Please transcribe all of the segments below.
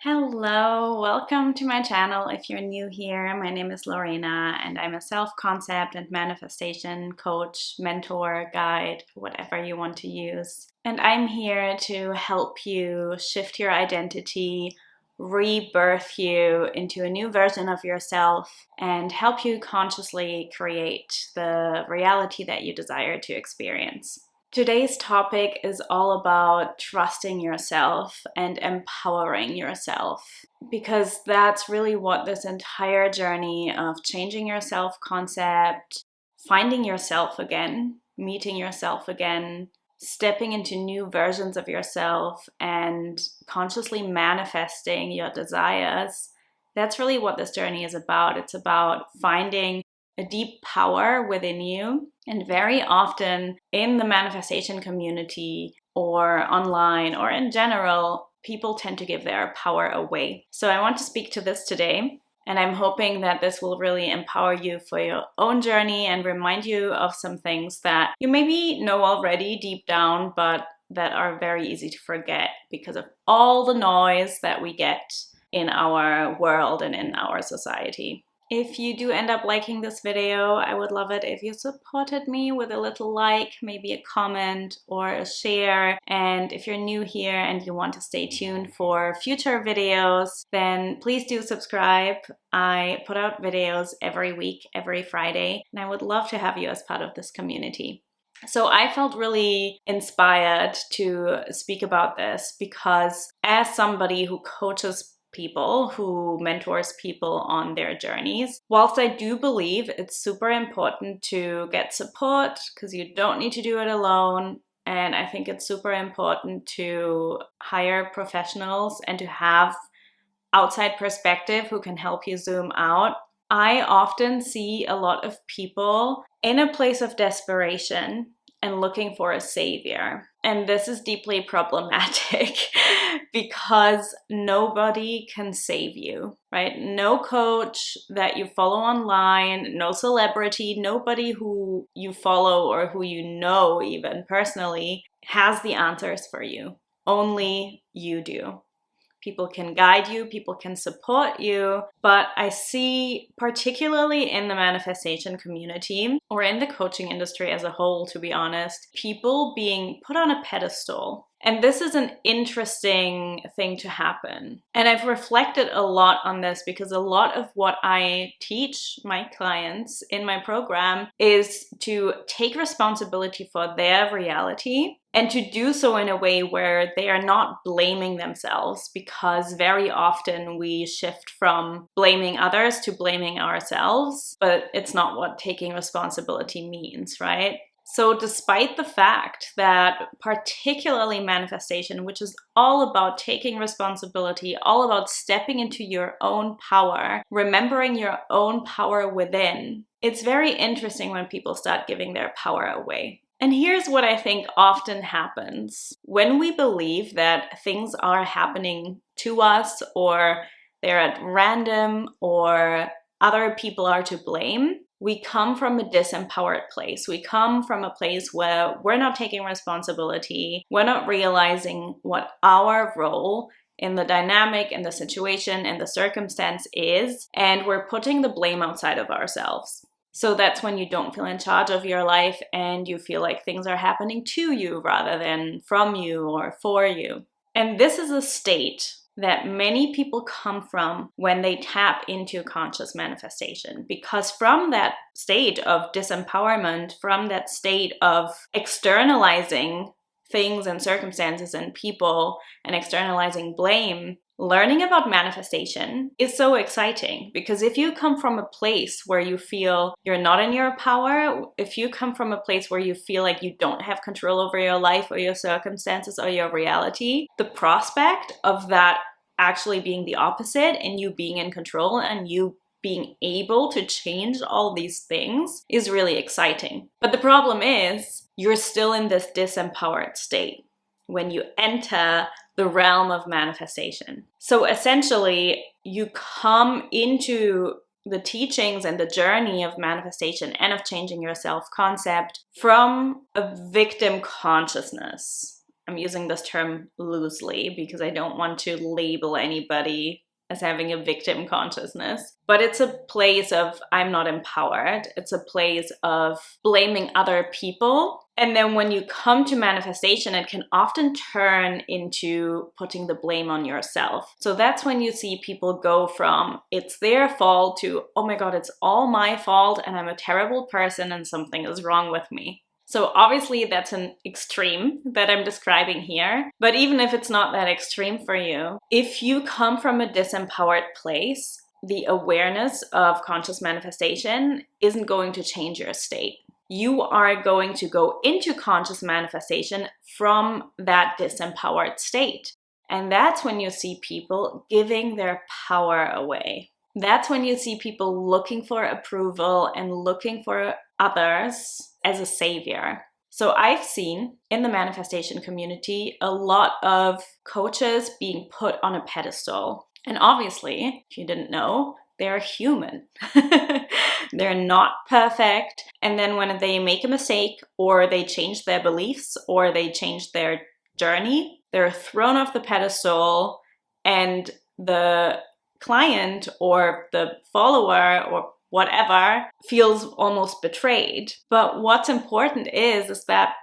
Hello, welcome to my channel. If you're new here, my name is Lorena and I'm a self-concept and manifestation coach, mentor, guide, whatever you want to use. And I'm here to help you shift your identity, rebirth you into a new version of yourself, and help you consciously create the reality that you desire to experience. Today's topic is all about trusting yourself and empowering yourself, because that's really what this entire journey of changing your self-concept, finding yourself again, meeting yourself again, stepping into new versions of yourself, and consciously manifesting your desires. That's really what this journey is about. It's about finding a deep power within you. And very often in the manifestation community or online or in general, people tend to give their power away. So I want to speak to this today. And I'm hoping that this will really empower you for your own journey and remind you of some things that you maybe know already deep down, but that are very easy to forget because of all the noise that we get in our world and in our society. If you do end up liking this video, I would love it if you supported me with a little like, maybe a comment or a share. And if you're new here and you want to stay tuned for future videos, then please do subscribe. I put out videos every week, every Friday, and I would love to have you as part of this community. So I felt really inspired to speak about this because as somebody who coaches people, who mentors people on their journeys, whilst I do believe it's super important to get support because you don't need to do it alone, and I think it's super important to hire professionals and to have outside perspective who can help you zoom out, I often see a lot of people in a place of desperation and looking for a savior. And this is deeply problematic because nobody can save you, right? No coach that you follow online, no celebrity, nobody who you follow or who you know even personally has the answers for you. Only you do. People can guide you, people can support you, but I see, particularly in the manifestation community or in the coaching industry as a whole, to be honest, people being put on a pedestal. And this is an interesting thing to happen. And I've reflected a lot on this because a lot of what I teach my clients in my program is to take responsibility for their reality and to do so in a way where they are not blaming themselves, because very often we shift from blaming others to blaming ourselves, but it's not what taking responsibility means, right? So despite the fact that particularly manifestation, which is all about taking responsibility, all about stepping into your own power, remembering your own power within, it's very interesting when people start giving their power away. And here's what I think often happens. When we believe that things are happening to us or they're at random or other people are to blame, we come from a disempowered place. We come from a place where we're not taking responsibility. We're not realizing what our role in the dynamic, in the situation, in the circumstance is, and we're putting the blame outside of ourselves. So that's when you don't feel in charge of your life and you feel like things are happening to you rather than from you or for you. And this is a state that many people come from when they tap into conscious manifestation, because from that state of disempowerment, from that state of externalizing things and circumstances and people and externalizing blame, learning about manifestation is so exciting. Because if you come from a place where you feel you're not in your power, if you come from a place where you feel like you don't have control over your life or your circumstances or your reality, the prospect of that actually being the opposite and you being in control and you being able to change all these things is really exciting. But the problem is you're still in this disempowered state when you enter the realm of manifestation. So essentially, you come into the teachings and the journey of manifestation and of changing your self-concept from a victim consciousness. I'm using this term loosely because I don't want to label anybody as having a victim consciousness, but it's a place of I'm not empowered. It's a place of blaming other people. And then when you come to manifestation, it can often turn into putting the blame on yourself. So that's when you see people go from it's their fault to, oh my God, it's all my fault and I'm a terrible person and something is wrong with me. So obviously that's an extreme that I'm describing here, but even if it's not that extreme for you, if you come from a disempowered place, the awareness of conscious manifestation isn't going to change your state. You are going to go into conscious manifestation from that disempowered state. And that's when you see people giving their power away. That's when you see people looking for approval and looking for others as a savior. So I've seen in the manifestation community a lot of coaches being put on a pedestal. And obviously, if you didn't know, they're human. They're not perfect. And then when they make a mistake or they change their beliefs or they change their journey, they're thrown off the pedestal and the client or the follower or whatever feels almost betrayed. But what's important is that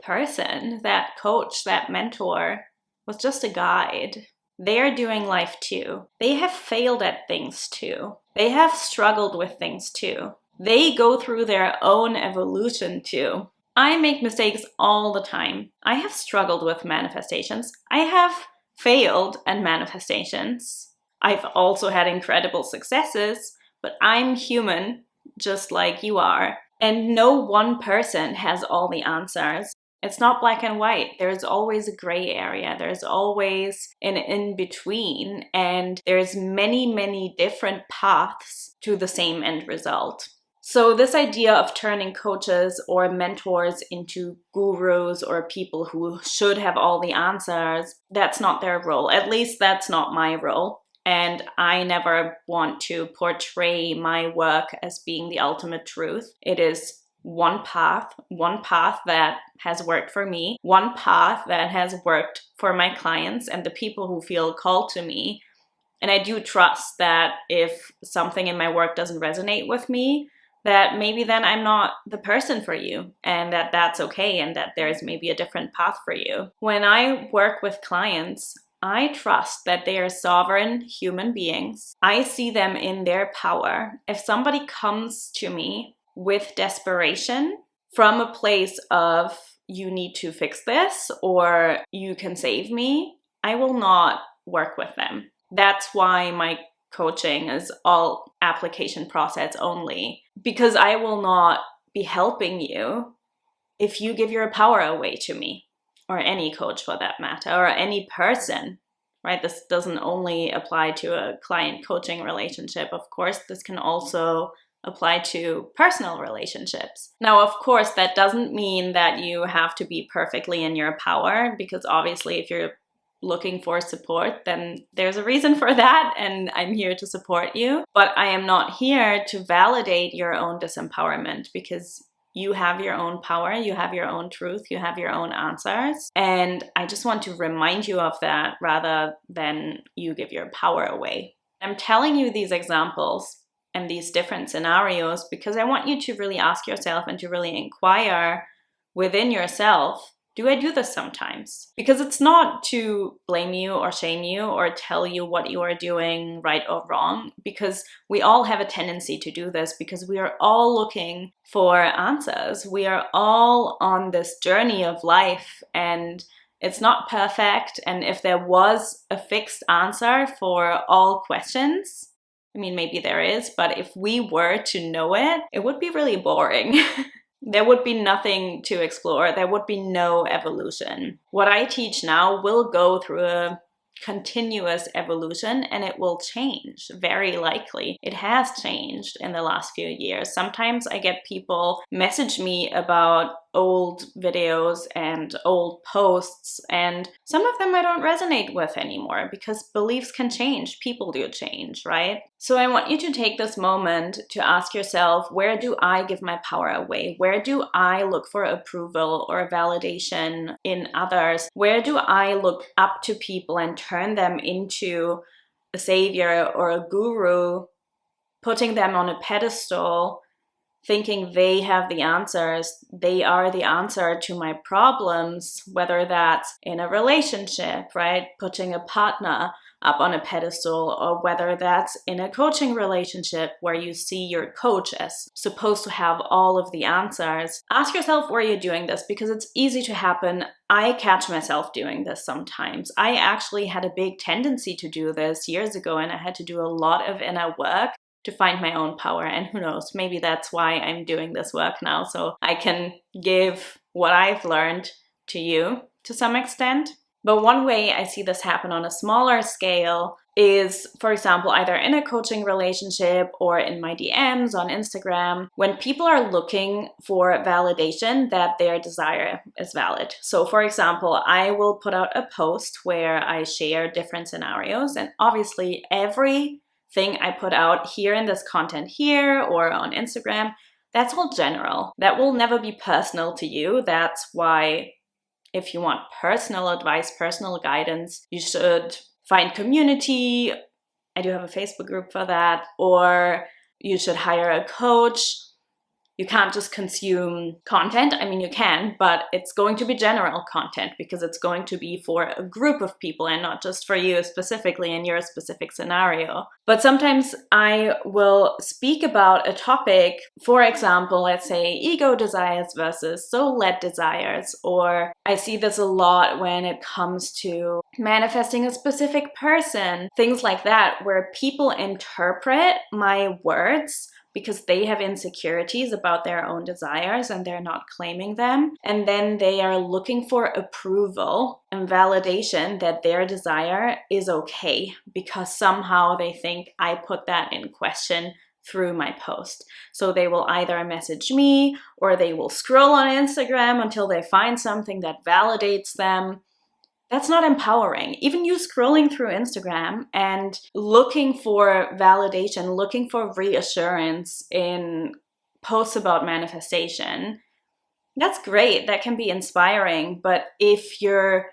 person, that coach, that mentor was just a guide. They are doing life too. They have failed at things too. They have struggled with things too. They go through their own evolution too. I make mistakes all the time. I have struggled with manifestations. I have failed at manifestations. I've also had incredible successes, but I'm human, just like you are. And no one person has all the answers. It's not black and white. There's always a gray area. There's always an in-between. And there's many, many different paths to the same end result. So this idea of turning coaches or mentors into gurus or people who should have all the answers, that's not their role. At least that's not my role. And I never want to portray my work as being the ultimate truth. It is one path that has worked for me, one path that has worked for my clients and the people who feel called to me. And I do trust that if something in my work doesn't resonate with me, that maybe then I'm not the person for you and that that's okay and that there's maybe a different path for you. When I work with clients, I trust that they are sovereign human beings. I see them in their power. If somebody comes to me with desperation from a place of you need to fix this or you can save me, I will not work with them. That's why my coaching is all application process only, because I will not be helping you if you give your power away to me, or any coach for that matter, or any person, right? This doesn't only apply to a client coaching relationship. Of course, this can also apply to personal relationships. Now, of course, that doesn't mean that you have to be perfectly in your power, because obviously if you're looking for support, then there's a reason for that, and I'm here to support you. But I am not here to validate your own disempowerment, because you have your own power, you have your own truth, you have your own answers. And I just want to remind you of that rather than you give your power away. I'm telling you these examples and these different scenarios because I want you to really ask yourself and to really inquire within yourself, do I do this sometimes? Because it's not to blame you or shame you or tell you what you are doing right or wrong, because we all have a tendency to do this because we are all looking for answers. We are all on this journey of life and it's not perfect. And if there was a fixed answer for all questions, I mean, maybe there is, but if we were to know it, it would be really boring. There would be nothing to explore. There would be no evolution. What I teach now will go through a continuous evolution and it will change, very likely. It has changed in the last few years. Sometimes I get people message me about, old videos and old posts, and some of them I don't resonate with anymore because beliefs can change, people do change, right? So I want you to take this moment to ask yourself, where do I give my power away? Where do I look for approval or validation in others? Where do I look up to people and turn them into a savior or a guru, putting them on a pedestal, thinking they have the answers, they are the answer to my problems, whether that's in a relationship, right? Putting a partner up on a pedestal, or whether that's in a coaching relationship where you see your coach as supposed to have all of the answers. Ask yourself where you're doing this, because it's easy to happen. I catch myself doing this sometimes. I actually had a big tendency to do this years ago, and I had to do a lot of inner work to find my own power. And who knows, maybe that's why I'm doing this work now, so I can give what I've learned to you to some extent. But one way I see this happen on a smaller scale is, for example, either in a coaching relationship or in my DMs on Instagram, when people are looking for validation that their desire is valid. So for example, I will put out a post where I share different scenarios, and obviously everything I put out here in this content here or on Instagram, that's all general. That will never be personal to you. That's why if you want personal advice, personal guidance, you should find community. I do have a Facebook group for that. Or you should hire a coach. You can't just consume content. I mean, you can, but it's going to be general content because it's going to be for a group of people and not just for you specifically in your specific scenario. But sometimes I will speak about a topic, for example, let's say ego desires versus soul-led desires, or I see this a lot when it comes to manifesting a specific person, things like that, where people interpret my words because they have insecurities about their own desires and they're not claiming them. And then they are looking for approval and validation that their desire is okay because somehow they think I put that in question through my post. So they will either message me or they will scroll on Instagram until they find something that validates them. That's not empowering. Even you scrolling through Instagram and looking for validation, looking for reassurance in posts about manifestation, that's great. That can be inspiring. But if you're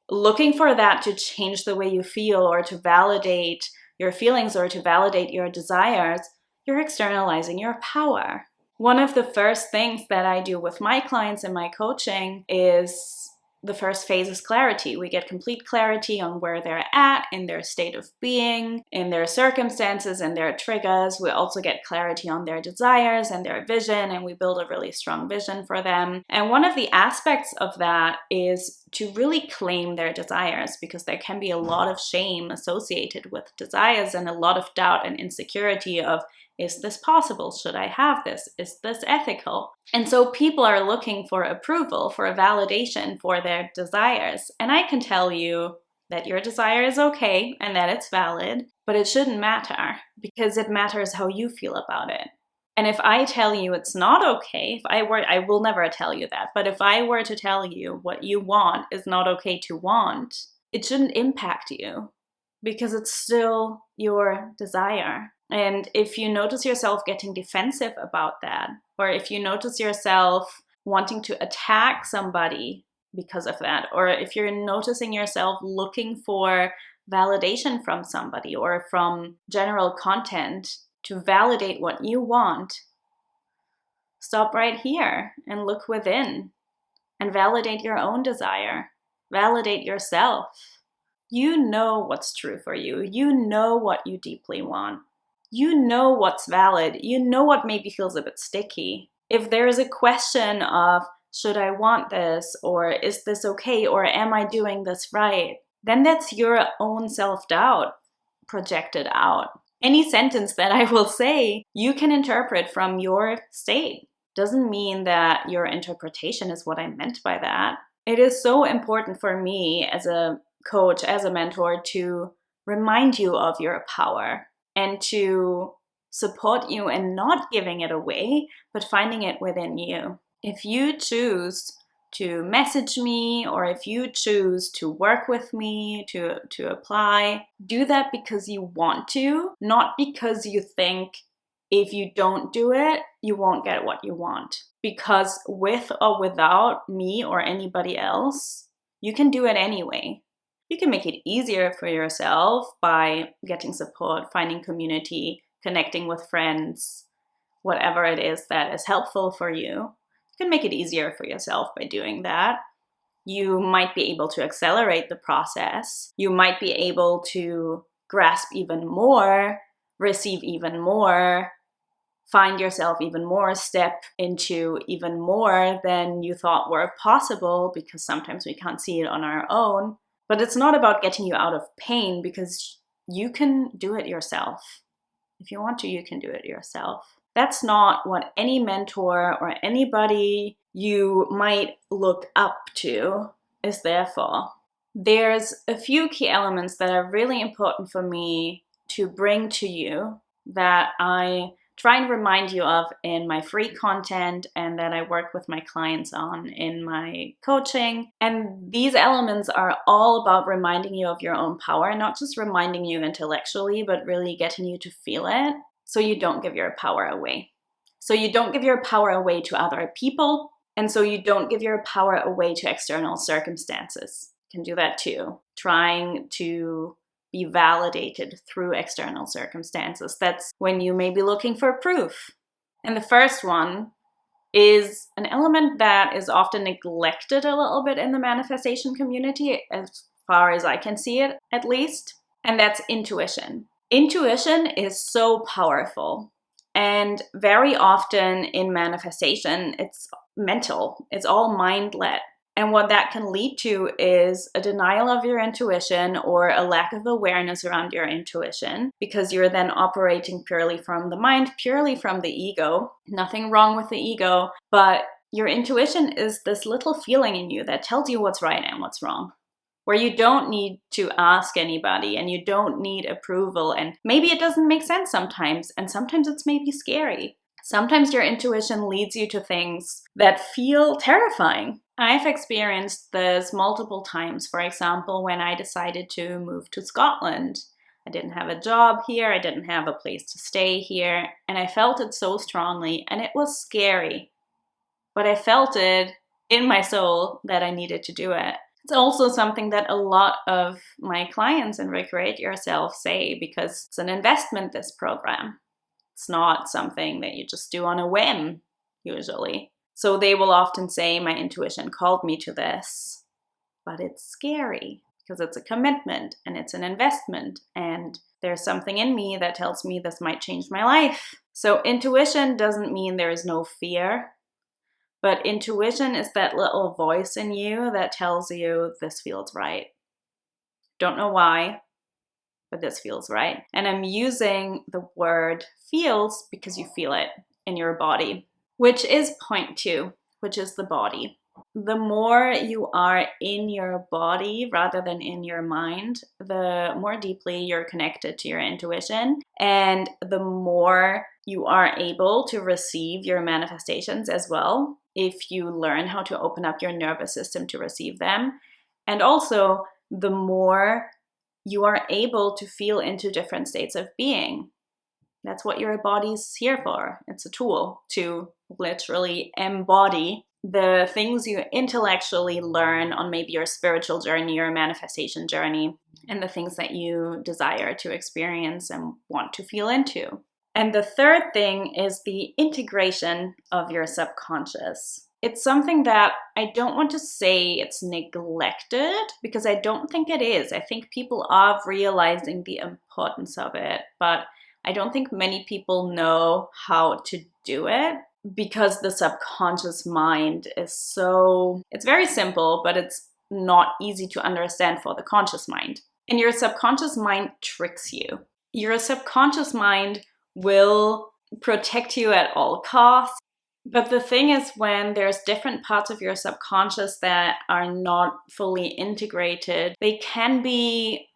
looking for that to change the way you feel or to validate your feelings or to validate your desires, you're externalizing your power. One of the first things that I do with my clients in my coaching is the first phase is clarity. We get complete clarity on where they're at in their state of being, in their circumstances and their triggers. We also get clarity on their desires and their vision, and we build a really strong vision for them. And one of the aspects of that is to really claim their desires, because there can be a lot of shame associated with desires and a lot of doubt and insecurity of, is this possible? Should I have this? Is this ethical? And so people are looking for approval, for a validation for their desires. And I can tell you that your desire is okay and that it's valid, but it shouldn't matter because it matters how you feel about it. And if I tell you it's not okay, I will never tell you that, but if I were to tell you what you want is not okay to want, it shouldn't impact you because it's still your desire. And if you notice yourself getting defensive about that, or if you notice yourself wanting to attack somebody because of that, or if you're noticing yourself looking for validation from somebody or from general content to validate what you want, stop right here and look within and validate your own desire. Validate yourself. You know what's true for you. You know what you deeply want. You know what's valid. You know what maybe feels a bit sticky. If there is a question of, should I want this? Or is this okay? Or am I doing this right? Then that's your own self-doubt projected out. Any sentence that I will say, you can interpret from your state. Doesn't mean that your interpretation is what I meant by that. It is so important for me as a coach, as a mentor, to remind you of your power and to support you in not giving it away, but finding it within you. If you choose to message me, or if you choose to work with me, to apply, do that because you want to, not because you think if you don't do it, you won't get what you want. Because with or without me or anybody else, you can do it anyway. You can make it easier for yourself by getting support, finding community, connecting with friends, whatever it is that is helpful for you. You can make it easier for yourself by doing that. You might be able to accelerate the process. You might be able to grasp even more, receive even more, find yourself even more, step into even more than you thought were possible, because sometimes we can't see it on our own. But it's not about getting you out of pain, because you can do it yourself. If you want to, you can do it yourself. That's not what any mentor or anybody you might look up to is there for. There's a few key elements that are really important for me to bring to you that I try and remind you of in my free content and that I work with my clients on in my coaching. And these elements are all about reminding you of your own power, not just reminding you intellectually, but really getting you to feel it so you don't give your power away. So you don't give your power away to other people, and so you don't give your power away to external circumstances. You can do that too. Trying to be validated through external circumstances. That's when you may be looking for proof. And the first one is an element that is often neglected a little bit in the manifestation community, as far as I can see it, at least, and that's intuition. Intuition is so powerful, and very often in manifestation, it's mental, it's all mind-led. And what that can lead to is a denial of your intuition or a lack of awareness around your intuition, because you're then operating purely from the mind, purely from the ego. Nothing wrong with the ego, but your intuition is this little feeling in you that tells you what's right and what's wrong, where you don't need to ask anybody and you don't need approval. And maybe it doesn't make sense sometimes, and sometimes it's maybe scary. Sometimes your intuition leads you to things that feel terrifying. I've experienced this multiple times. For example, when I decided to move to Scotland, I didn't have a job here, I didn't have a place to stay here, and I felt it so strongly, and it was scary. But I felt it in my soul that I needed to do it. It's also something that a lot of my clients in Recreate Yourself say, because it's an investment, this program. It's not something that you just do on a whim, usually. So they will often say, my intuition called me to this, but it's scary because it's a commitment and it's an investment, and there's something in me that tells me this might change my life. So intuition doesn't mean there is no fear, but intuition is that little voice in you that tells you this feels right. Don't know why, but this feels right. And I'm using the word feels because you feel it in your body, which is point 2, which is the body. The more you are in your body rather than in your mind, the more deeply you're connected to your intuition, and the more you are able to receive your manifestations as well, if you learn how to open up your nervous system to receive them. And also, the more you are able to feel into different states of being. That's what your body's here for. It's a tool to literally embody the things you intellectually learn on maybe your spiritual journey, your manifestation journey, and the things that you desire to experience and want to feel into. And the third thing is the integration of your subconscious. It's something that I don't want to say it's neglected, because I don't think it is. I think people are realizing the importance of it, but I don't think many people know how to do it, because the subconscious mind is it's very simple, but it's not easy to understand for the conscious mind. And your subconscious mind tricks you. Your subconscious mind will protect you at all costs. But the thing is, when there's different parts of your subconscious that are not fully integrated, they can be,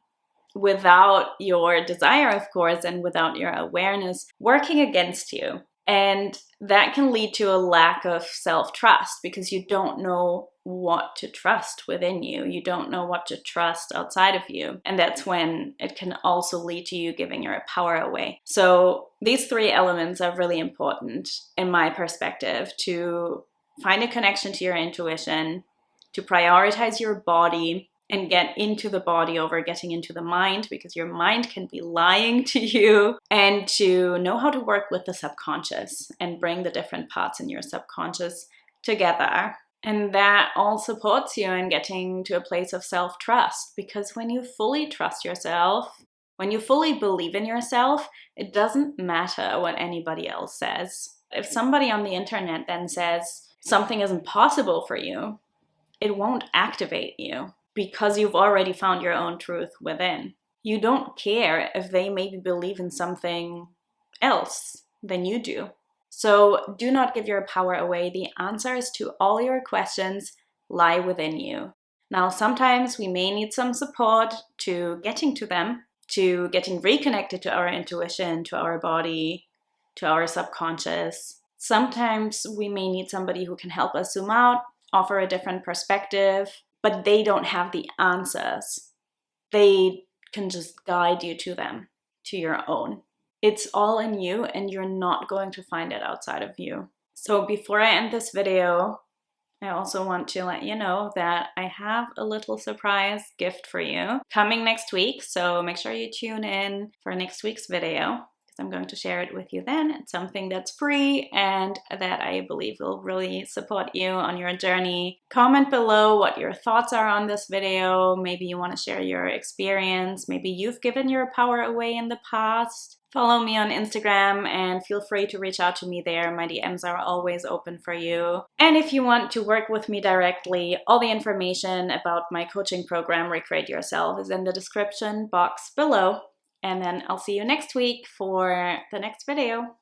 without your desire, of course, and without your awareness, working against you. And that can lead to a lack of self-trust because you don't know what to trust within you. You don't know what to trust outside of you. And that's when it can also lead to you giving your power away. So these three elements are really important in my perspective: to find a connection to your intuition, to prioritize your body and get into the body over getting into the mind, because your mind can be lying to you, and to know how to work with the subconscious and bring the different parts in your subconscious together. And that all supports you in getting to a place of self-trust, because when you fully trust yourself, when you fully believe in yourself, it doesn't matter what anybody else says. If somebody on the internet then says something isn't possible for you, it won't activate you, because you've already found your own truth within. You don't care if they maybe believe in something else than you do. So do not give your power away. The answers to all your questions lie within you. Now, sometimes we may need some support to getting to them, to getting reconnected to our intuition, to our body, to our subconscious. Sometimes we may need somebody who can help us zoom out, offer a different perspective, but they don't have the answers. They can just guide you to them, to your own. It's all in you, and you're not going to find it outside of you. So before I end this video, I also want to let you know that I have a little surprise gift for you coming next week. So make sure you tune in for next week's video, because I'm going to share it with you then. It's something that's free and that I believe will really support you on your journey. Comment below what your thoughts are on this video. Maybe you want to share your experience. Maybe you've given your power away in the past. Follow me on Instagram and feel free to reach out to me there. My DMs are always open for you. And if you want to work with me directly, all the information about my coaching program, Recreate Yourself, is in the description box below. And then I'll see you next week for the next video.